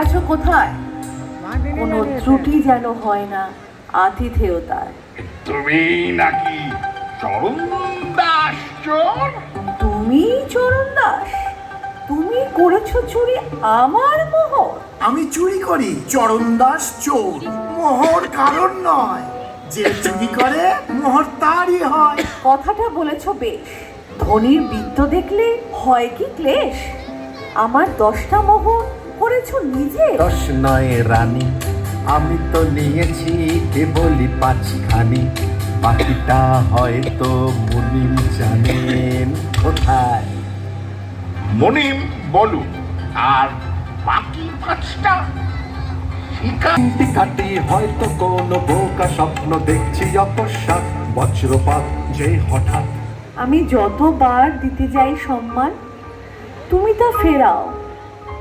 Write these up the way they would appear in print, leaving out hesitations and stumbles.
আছো কোথায়? কোনো ত্রুটি যেন হয় না আতিথেয়তার। তুমি নাকি চরণ দাস চোর? তুমি চরণ দাস? তুমি করেছো চুরি আমার মোহর? আমি চুরি করি, চরণ দাস চোর। মোহর কারণ নয়, যে চুরি করে মোহর তারই হয়। কথাটা বলেছ বেশ। ধনির বৃত্ত দেখলে হয় কি ক্লেশ? আমার 10টা মোহর করেছো নিজে। 10 নয় রানী, আমি তো নিয়েছি কেবলই 5খানি। বাকিটা হয়তো মুনিম জানেন কোথায়। মনিম বলুন, আর বাকি 5টা? কাটি কাটি হয়তো কোনো বোকা স্বপ্ন দেখছি অকস্মাৎ, বজ্রপাত যে হঠাৎ। আমি যতবার দিতে যাই সম্মান, তুমি তা ফেরাও,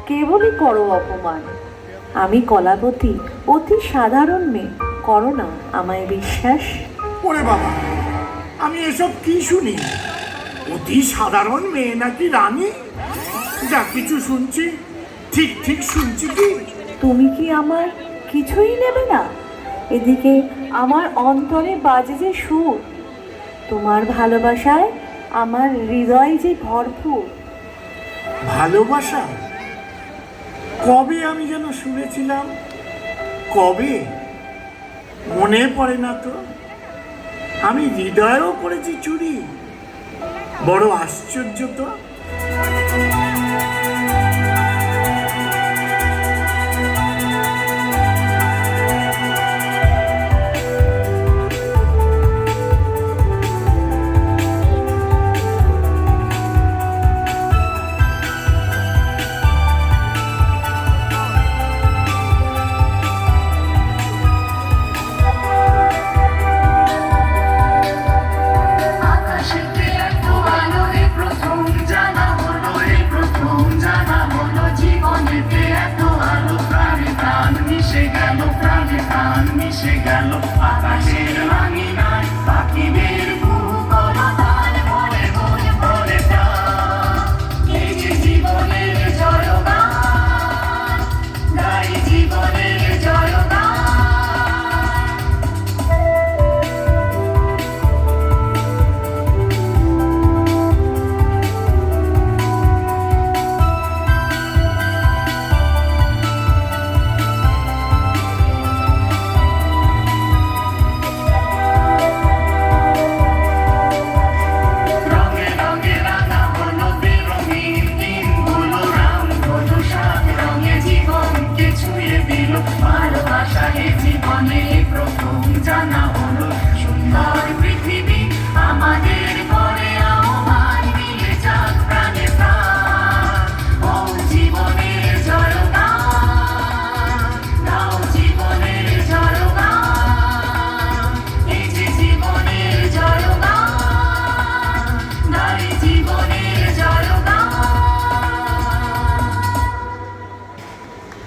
কেবলই করো অপমান। আমি কলাবতী, অতি সাধারণ মেয়ে, করো না আমায় বিশ্বাস। ওরে বাবা, আমি এসব কি শুনি? অতি সাধারণ মেয়ে নাকি রানী? যা কিছু শুনছি ঠিক ঠিক শুনছি কি? তুমি কি আমার কিছুই নেবে না? এদিকে আমার অন্তরে বাজে যে সুর, তোমার ভালোবাসায় আমার হৃদয় যে ভরপুর। ভালোবাসা? কবে আমি যেন শুনেছিলাম, কবে মনে পড়ে না তো। আমি হৃদয়েও করেছি চুরি, বড় আশ্চর্য তো।